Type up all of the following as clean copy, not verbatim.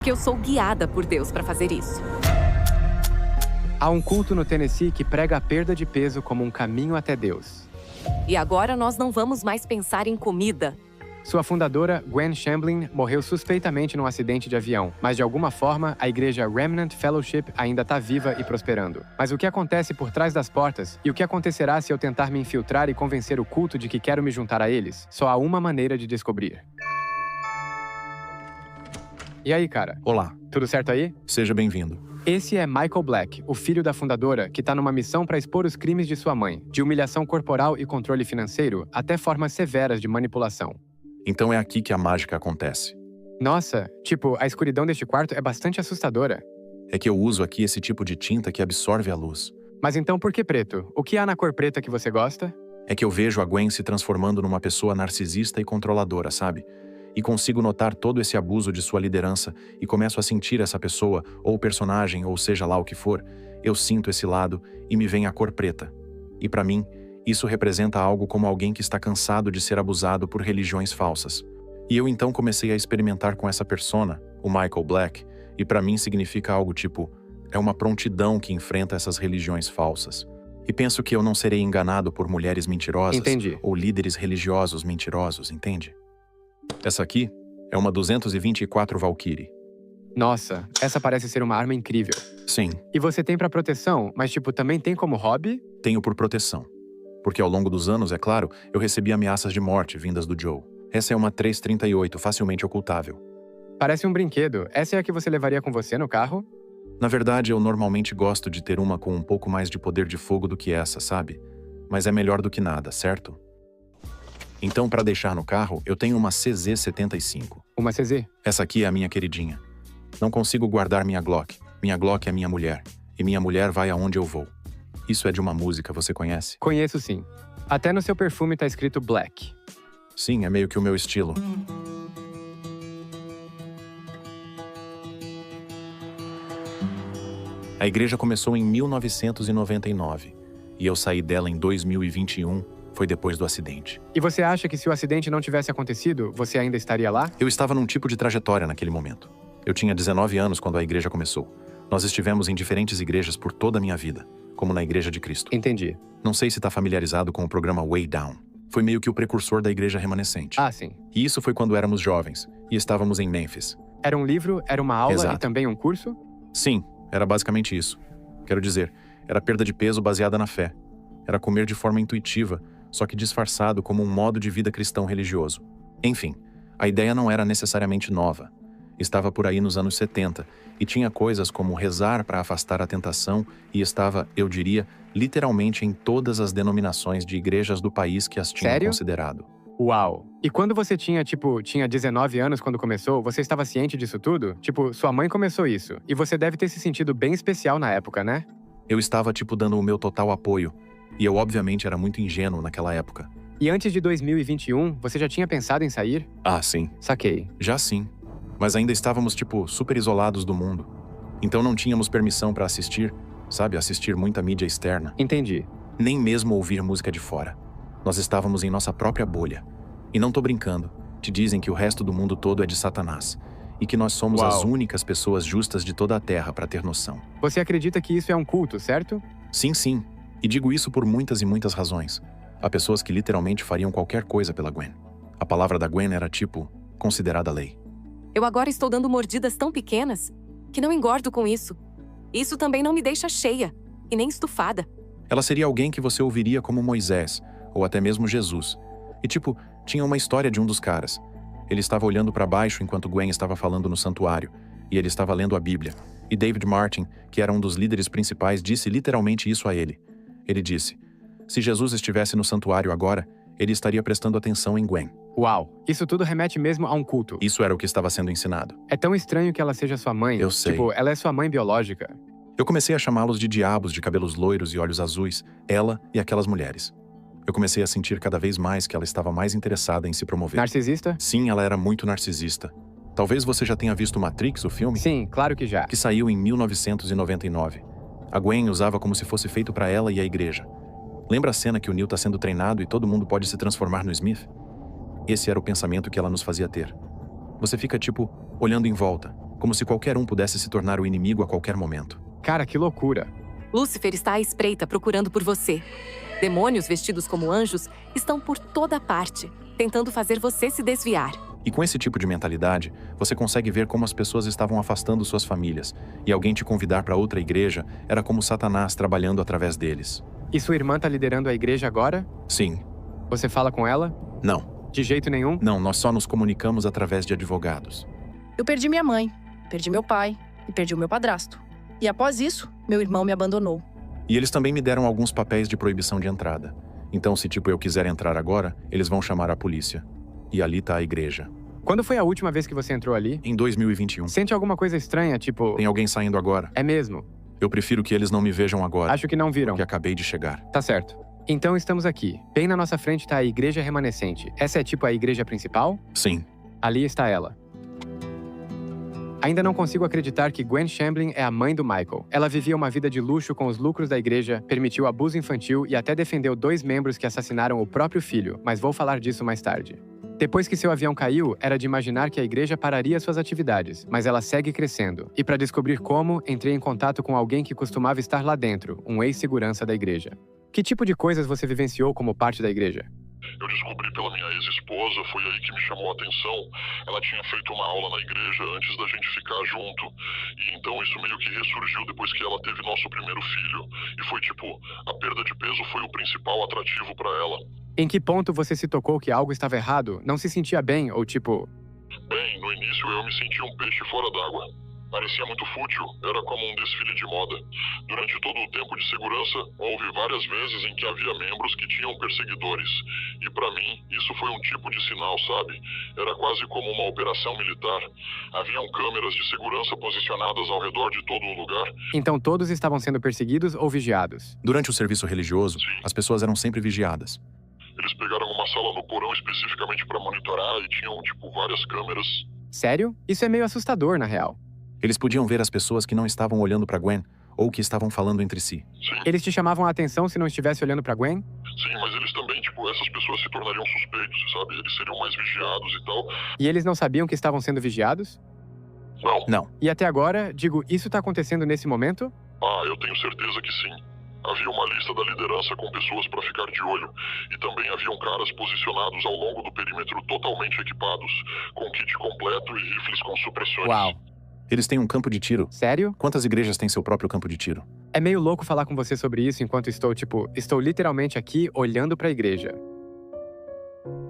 Que eu sou guiada por Deus para fazer isso. Há um culto no Tennessee que prega a perda de peso como um caminho até Deus. E agora nós não vamos mais pensar em comida. Sua fundadora, Gwen Shamblin, morreu suspeitamente num acidente de avião, mas de alguma forma a igreja Remnant Fellowship ainda está viva e prosperando. Mas o que acontece por trás das portas e o que acontecerá se eu tentar me infiltrar e convencer o culto de que quero me juntar a eles? Só há uma maneira de descobrir. E aí, cara? Olá, Tudo certo aí? seja bem-vindo. Esse é Michael Black, o filho da fundadora, que tá numa missão para expor os crimes de sua mãe, de humilhação corporal e controle financeiro até formas severas de manipulação. Então é aqui que a mágica acontece. Nossa, tipo, a escuridão deste quarto é bastante assustadora. É que eu uso aqui esse tipo de tinta que absorve a luz. Mas então por que preto? O que há na cor preta que você gosta? É que eu vejo a Gwen se transformando numa pessoa narcisista e controladora, sabe? E consigo notar todo esse abuso de sua liderança e começo a sentir essa pessoa, ou personagem, ou seja lá o que for. Eu sinto esse lado e me vem a cor preta. E pra mim, isso representa algo como alguém que está cansado de ser abusado por religiões falsas. E eu então comecei a experimentar com essa persona, o Michael Black, e pra mim significa algo tipo, é uma prontidão que enfrenta essas religiões falsas. E penso que eu não serei enganado por mulheres mentirosas Entendi. ou líderes religiosos mentirosos, entende? Essa aqui é uma 224 Valkyrie. Nossa, essa parece ser uma arma incrível. Sim, E você tem pra proteção, mas tipo, também tem como hobby? tenho por proteção. Porque ao longo dos anos, é claro, eu recebi ameaças de morte vindas do Joe. Essa é uma 338, facilmente ocultável. Parece um brinquedo. Essa é a que você levaria com você no carro? Na verdade, eu normalmente gosto de ter uma com um pouco mais de poder de fogo do que essa, sabe? Mas é melhor do que nada, certo? Então, para deixar no carro, eu tenho uma CZ75. Uma CZ. Essa aqui é a minha queridinha. Não consigo guardar minha Glock. Minha Glock é minha mulher. E minha mulher vai aonde eu vou. Isso é de uma música, você conhece? Conheço sim. Até no seu perfume tá escrito Black. Sim, é meio que o meu estilo. A igreja começou em 1999 e eu saí dela em 2021, foi depois do acidente. E você acha que se o acidente não tivesse acontecido, você ainda estaria lá? Eu estava num tipo de trajetória naquele momento. Eu tinha 19 anos quando a igreja começou. Nós estivemos em diferentes igrejas por toda a minha vida, como na Igreja de Cristo. Entendi. Não sei se está familiarizado com o programa Way Down. Foi meio que o precursor da igreja remanescente. Ah, sim. E isso foi quando éramos jovens e estávamos em Memphis. Era um livro, era uma aula Exato. e também um curso? Sim, era basicamente isso. Quero dizer, era perda de peso baseada na fé. Era comer de forma intuitiva, só que disfarçado como um modo de vida cristão religioso. Enfim, a ideia não era necessariamente nova. Estava por aí nos anos 70 e tinha coisas como rezar para afastar a tentação e estava, eu diria, literalmente em todas as denominações de igrejas do país que as tinham Sério? considerado. Uau! E quando você tinha 19 anos quando começou, você estava ciente disso tudo? Tipo, sua mãe começou isso. E você deve ter se sentido bem especial na época, né? Eu estava, dando o meu total apoio. E eu, obviamente, era muito ingênuo naquela época. E antes de 2021, você já tinha pensado em sair? Ah, sim. Saquei. Já sim. Mas ainda estávamos, super isolados do mundo. Então não tínhamos permissão para assistir, sabe? Assistir muita mídia externa. Entendi. Nem mesmo ouvir música de fora. Nós estávamos em nossa própria bolha. E não tô brincando. Te dizem que o resto do mundo todo é de Satanás. E que nós somos as Uau. únicas pessoas justas de toda a Terra para ter noção. Você acredita que isso é um culto, certo? Sim, sim. E digo isso por muitas e muitas razões. Há pessoas que literalmente fariam qualquer coisa pela Gwen. A palavra da Gwen era considerada lei. Eu agora estou dando mordidas tão pequenas que não engordo com isso. Isso também não me deixa cheia e nem estufada. Ela seria alguém que você ouviria como Moisés, ou até mesmo Jesus. E tinha uma história de um dos caras. Ele estava olhando para baixo enquanto Gwen estava falando no santuário, e ele estava lendo a Bíblia. E David Martin, que era um dos líderes principais, disse literalmente isso a ele. Ele disse, se Jesus estivesse no santuário agora, ele estaria prestando atenção em Gwen. Uau! Isso tudo remete mesmo a um culto. Isso era o que estava sendo ensinado. É tão estranho que ela seja sua mãe. Eu sei. Ela é sua mãe biológica. Eu comecei a chamá-los de diabos de cabelos loiros e olhos azuis, ela e aquelas mulheres. Eu comecei a sentir cada vez mais que ela estava mais interessada em se promover. Narcisista? Sim, ela era muito narcisista. Talvez você já tenha visto Matrix, o filme? Sim, claro que já. Que saiu em 1999. A Gwen usava como se fosse feito para ela e a igreja. Lembra a cena que o Neo está sendo treinado e todo mundo pode se transformar no Smith? Esse era o pensamento que ela nos fazia ter. Você fica olhando em volta. como se qualquer um pudesse se tornar o inimigo a qualquer momento. Cara, que loucura. Lúcifer está à espreita procurando por você. Demônios vestidos como anjos estão por toda parte, tentando fazer você se desviar. E com esse tipo de mentalidade, você consegue ver como as pessoas estavam afastando suas famílias, e alguém te convidar para outra igreja era como Satanás trabalhando através deles. E sua irmã tá liderando a igreja agora? Sim. Você fala com ela? Não. De jeito nenhum? Não, nós só nos comunicamos através de advogados. Eu perdi minha mãe, perdi meu pai e perdi o meu padrasto. E após isso, meu irmão me abandonou. E eles também me deram alguns papéis de proibição de entrada. Então, se eu quiser entrar agora, eles vão chamar a polícia. E ali tá a igreja. Quando foi a última vez que você entrou ali? Em 2021. Sente alguma coisa estranha, tipo... Tem alguém saindo agora. É mesmo? Eu prefiro que eles não me vejam agora. Acho que não viram. Porque acabei de chegar. Tá certo. Então estamos aqui. Bem na nossa frente tá a igreja remanescente. Essa é tipo a igreja principal? Sim. Ali está ela. Ainda não consigo acreditar que Gwen Shamblin é a mãe do Michael. Ela vivia uma vida de luxo com os lucros da igreja, permitiu abuso infantil e até defendeu 2 membros que assassinaram o próprio filho, mas vou falar disso mais tarde. Depois que seu avião caiu, era de imaginar que a igreja pararia suas atividades, mas ela segue crescendo. E para descobrir como, entrei em contato com alguém que costumava estar lá dentro, um ex-segurança da igreja. Que tipo de coisas você vivenciou como parte da igreja? Eu descobri pela minha ex-esposa, foi aí que me chamou a atenção. Ela tinha feito uma aula na igreja antes da gente ficar junto. E então isso meio que ressurgiu depois que ela teve nosso primeiro filho. E foi a perda de peso foi o principal atrativo para ela. Em que ponto você se tocou que algo estava errado? Não se sentia bem ou Bem, no início eu me sentia um peixe fora d'água. Parecia muito fútil, era como um desfile de moda. Durante todo o tempo de segurança, houve várias vezes em que havia membros que tinham perseguidores. E para mim, isso foi um tipo de sinal, sabe? Era quase como uma operação militar. Haviam câmeras de segurança posicionadas ao redor de todo o lugar. Então todos estavam sendo perseguidos ou vigiados? Durante o serviço religioso, Sim. as pessoas eram sempre vigiadas. Eles pegaram uma sala no porão especificamente para monitorar e tinham, várias câmeras. Sério? Isso é meio assustador, na real. Eles podiam ver as pessoas que não estavam olhando para Gwen ou que estavam falando entre si. Sim, Eles te chamavam a atenção se não estivesse olhando pra Gwen? sim, mas eles também, essas pessoas se tornariam suspeitos, sabe? Eles seriam mais vigiados e tal. E eles não sabiam que estavam sendo vigiados? Não. Não. E até agora, isso tá acontecendo nesse momento? Ah, eu tenho certeza que sim. Havia uma lista da liderança com pessoas para ficar de olho. E também haviam caras posicionados ao longo do perímetro totalmente equipados, com kit completo e rifles com supressores. Uau. Eles têm um campo de tiro. Sério? Quantas igrejas têm seu próprio campo de tiro? É meio louco falar com você sobre isso enquanto estou literalmente aqui olhando pra igreja.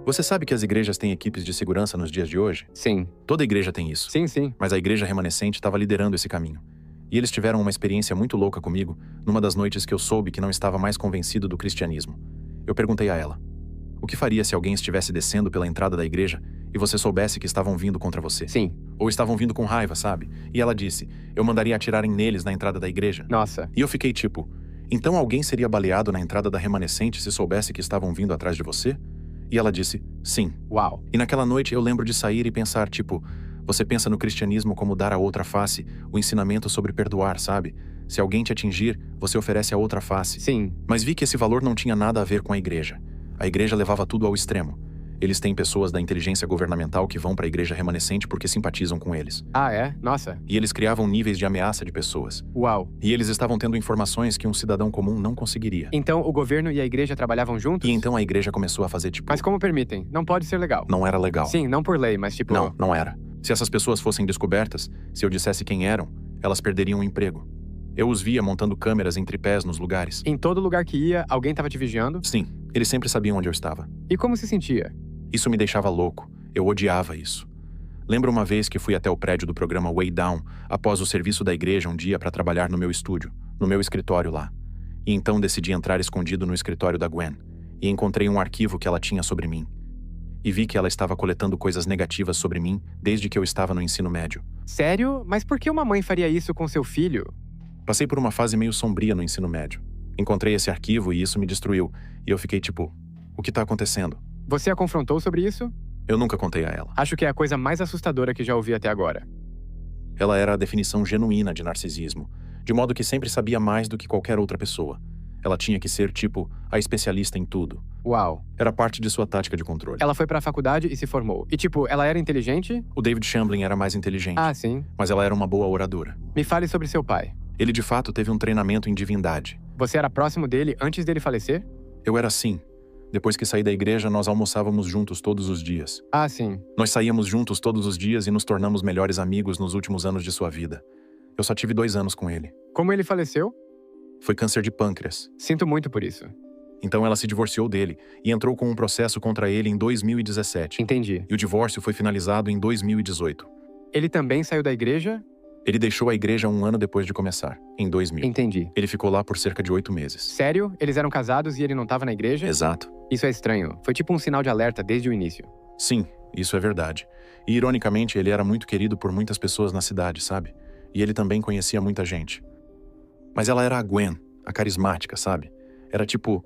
Você sabe que as igrejas têm equipes de segurança nos dias de hoje? Sim. Toda igreja tem isso. Sim. Mas a igreja remanescente estava liderando esse caminho. E eles tiveram uma experiência muito louca comigo numa das noites que eu soube que não estava mais convencido do cristianismo. Eu perguntei a ela: o que faria se alguém estivesse descendo pela entrada da igreja e você soubesse que estavam vindo contra você? Sim. Ou estavam vindo com raiva, sabe? E ela disse: eu mandaria atirarem neles na entrada da igreja. Nossa. E eu fiquei então alguém seria baleado na entrada da remanescente se soubesse que estavam vindo atrás de você? E ela disse: sim. Uau. E naquela noite eu lembro de sair e pensar, você pensa no cristianismo como dar a outra face, o ensinamento sobre perdoar, sabe? Se alguém te atingir, você oferece a outra face. Sim. Mas vi que esse valor não tinha nada a ver com a igreja. A igreja levava tudo ao extremo. Eles têm pessoas da inteligência governamental que vão para a igreja remanescente porque simpatizam com eles. Ah, é? Nossa. E eles criavam níveis de ameaça de pessoas. Uau. E eles estavam tendo informações que um cidadão comum não conseguiria. Então o governo e a igreja trabalhavam juntos? E então a igreja começou a fazer Mas como permitem? Não pode ser legal. Não era legal. Sim, não por lei, mas Não era. Se essas pessoas fossem descobertas, se eu dissesse quem eram, elas perderiam o emprego. Eu os via montando câmeras em tripés nos lugares. Em todo lugar que ia, alguém estava te vigiando? Sim, eles sempre sabiam onde eu estava. E como se sentia? Isso me deixava louco. Eu odiava isso. Lembro uma vez que fui até o prédio do programa Way Down após o serviço da igreja um dia para trabalhar no meu estúdio, no meu escritório lá. E então decidi entrar escondido no escritório da Gwen. E encontrei um arquivo que ela tinha sobre mim. E vi que ela estava coletando coisas negativas sobre mim desde que eu estava no ensino médio. Sério? Mas por que uma mãe faria isso com seu filho? Passei por uma fase meio sombria no ensino médio. Encontrei esse arquivo e isso me destruiu. E eu fiquei o que tá acontecendo? Você a confrontou sobre isso? Eu nunca contei a ela. Acho que é a coisa mais assustadora que já ouvi até agora. Ela era a definição genuína de narcisismo, de modo que sempre sabia mais do que qualquer outra pessoa. Ela tinha que ser, tipo, a especialista em tudo. Uau. Era parte de sua tática de controle. Ela foi pra faculdade e se formou. E tipo, ela era inteligente? O David Shamblin era mais inteligente, Ah, sim. mas ela era uma boa oradora. Me fale sobre seu pai. Ele de fato teve um treinamento em divindade. Você era próximo dele antes dele falecer? Eu era assim. Depois que saí da igreja, nós almoçávamos juntos todos os dias. Ah, sim. Nós saíamos juntos todos os dias e nos tornamos melhores amigos nos últimos anos de sua vida. Eu só tive 2 anos com ele. Como ele faleceu? Foi câncer de pâncreas. Sinto muito por isso. Então ela se divorciou dele e entrou com um processo contra ele em 2017. Entendi. E o divórcio foi finalizado em 2018. Ele também saiu da igreja? Ele deixou a igreja 1 ano depois de começar, em 2000. Entendi. Ele ficou lá por cerca de 8 meses. Sério? Eles eram casados e ele não tava na igreja? Exato. Isso é estranho. Foi tipo um sinal de alerta desde o início. Sim, isso é verdade. E ironicamente, ele era muito querido por muitas pessoas na cidade, sabe? E ele também conhecia muita gente. Mas ela era a Gwen, a carismática, sabe? Era tipo,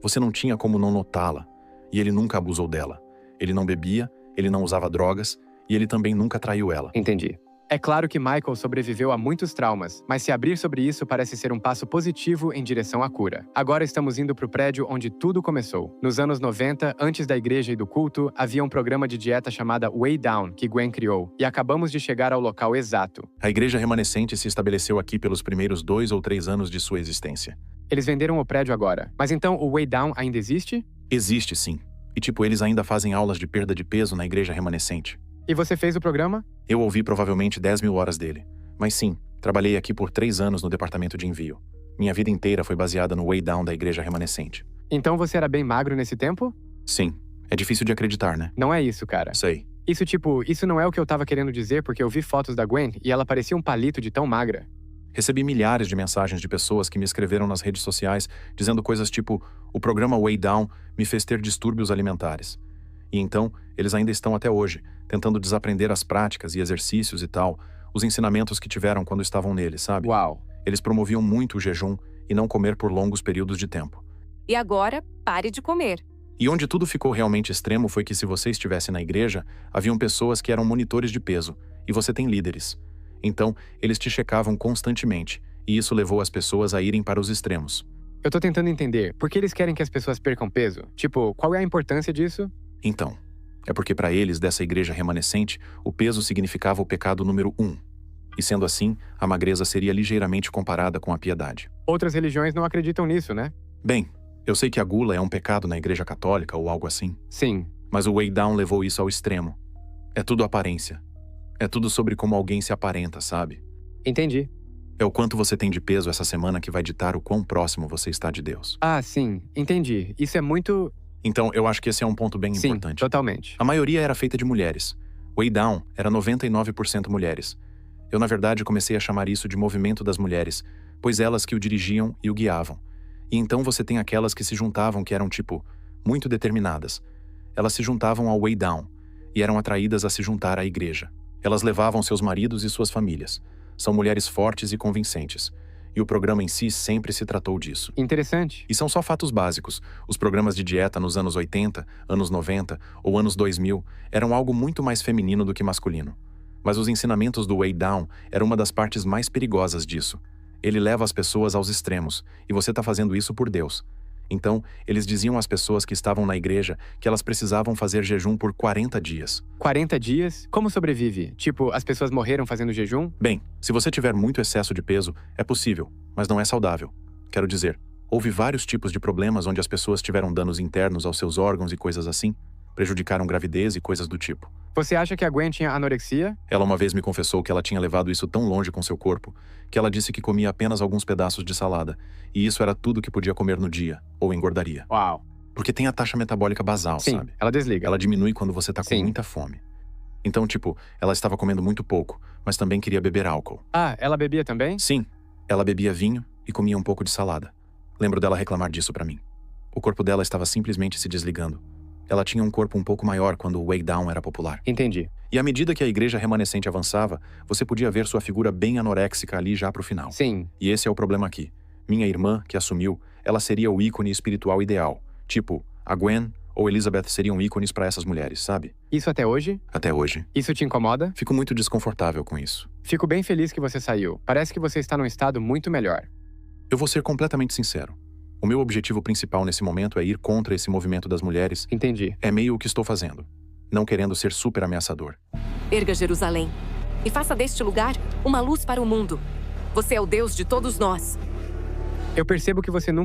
você não tinha como não notá-la. E ele nunca abusou dela. Ele não bebia, ele não usava drogas, e ele também nunca traiu ela. Entendi. É claro que Michael sobreviveu a muitos traumas, mas se abrir sobre isso parece ser um passo positivo em direção à cura. Agora estamos indo para o prédio onde tudo começou. Nos anos 90, antes da igreja e do culto, havia um programa de dieta chamada Way Down, que Gwen criou, e acabamos de chegar ao local exato. A igreja remanescente se estabeleceu aqui pelos primeiros 2 ou 3 anos de sua existência. Eles venderam o prédio agora. Mas então o Way Down ainda existe? Existe, sim. E tipo, eles ainda fazem aulas de perda de peso na igreja remanescente. E você fez o programa? Eu ouvi provavelmente 10.000 horas dele. Mas sim, trabalhei aqui por 3 anos no departamento de envio. Minha vida inteira foi baseada no Way Down da igreja remanescente. Então você era bem magro nesse tempo? Sim. É difícil de acreditar, né? Não é isso, cara. Sei. Isso não é o que eu tava querendo dizer porque eu vi fotos da Gwen e ela parecia um palito de tão magra. Recebi milhares de mensagens de pessoas que me escreveram nas redes sociais dizendo coisas tipo: o programa Way Down me fez ter distúrbios alimentares. E então, eles ainda estão até hoje, tentando desaprender as práticas e exercícios e tal, os ensinamentos que tiveram quando estavam nele, sabe? Uau. Eles promoviam muito o jejum e não comer por longos períodos de tempo. E agora, pare de comer. E onde tudo ficou realmente extremo foi que se você estivesse na igreja, haviam pessoas que eram monitores de peso, e você tem líderes. Então, eles te checavam constantemente, e isso levou as pessoas a irem para os extremos. Eu tô tentando entender, por que eles querem que as pessoas percam peso? Tipo, qual é a importância disso? Então, é porque para eles, dessa igreja remanescente, o peso significava o pecado número 1. E sendo assim, a magreza seria ligeiramente comparada com a piedade. Outras religiões não acreditam nisso, né? Bem, eu sei que a gula é um pecado na igreja católica ou algo assim. Sim. Mas o Way Down levou isso ao extremo. É tudo aparência. É tudo sobre como alguém se aparenta, sabe? Entendi. É o quanto você tem de peso essa semana que vai ditar o quão próximo você está de Deus. Ah, sim. Entendi. Isso é muito... Então, eu acho que esse é um ponto bem Sim, importante. totalmente. A maioria era feita de mulheres. Way Down era 99% mulheres. Eu, na verdade, comecei a chamar isso de movimento das mulheres, pois elas que o dirigiam e o guiavam. E então você tem aquelas que se juntavam que eram, tipo, muito determinadas. Elas se juntavam ao Way Down e eram atraídas a se juntar à igreja. Elas levavam seus maridos e suas famílias. São mulheres fortes e convincentes. E o programa em si sempre se tratou disso. Interessante. E são só fatos básicos. Os programas de dieta nos anos 80, anos 90 ou anos 2000 eram algo muito mais feminino do que masculino. Mas os ensinamentos do Way Down eram uma das partes mais perigosas disso. Ele leva as pessoas aos extremos, e você está fazendo isso por Deus. Então, eles diziam às pessoas que estavam na igreja que elas precisavam fazer jejum por 40 dias. 40 dias? Como sobrevive? Tipo, as pessoas morreram fazendo jejum? Bem, se você tiver muito excesso de peso, é possível, mas não é saudável. Quero dizer, houve vários tipos de problemas onde as pessoas tiveram danos internos aos seus órgãos e coisas assim, prejudicaram gravidez e coisas do tipo. Você acha que a Gwen tinha anorexia? Ela uma vez me confessou que ela tinha levado isso tão longe com seu corpo, que ela disse que comia apenas alguns pedaços de salada, e isso era tudo que podia comer no dia, ou engordaria. Uau. Porque tem a taxa metabólica basal, Sim, sabe? ela desliga. Ela diminui quando você tá com Sim. muita fome. Então, tipo, ela estava comendo muito pouco, mas também queria beber álcool. Ah, ela bebia também? Sim, ela bebia vinho e comia um pouco de salada. Lembro dela reclamar disso pra mim. O corpo dela estava simplesmente se desligando. Ela tinha um corpo um pouco maior quando o Way Down era popular. Entendi. E à medida que a igreja remanescente avançava, você podia ver sua figura bem anoréxica ali já pro final. Sim. E esse é o problema aqui. Minha irmã, que assumiu, ela seria o ícone espiritual ideal. Tipo, a Gwen ou Elizabeth seriam ícones pra essas mulheres, sabe? Isso até hoje? Até hoje. Isso te incomoda? Fico muito desconfortável com isso. Fico bem feliz que você saiu. Parece que você está num estado muito melhor. Eu vou ser completamente sincero. O meu objetivo principal nesse momento é ir contra esse movimento das mulheres. Entendi. É meio o que estou fazendo. Não querendo ser super ameaçador. Erga Jerusalém e faça deste lugar uma luz para o mundo. Você é o Deus de todos nós. Eu percebo que você nunca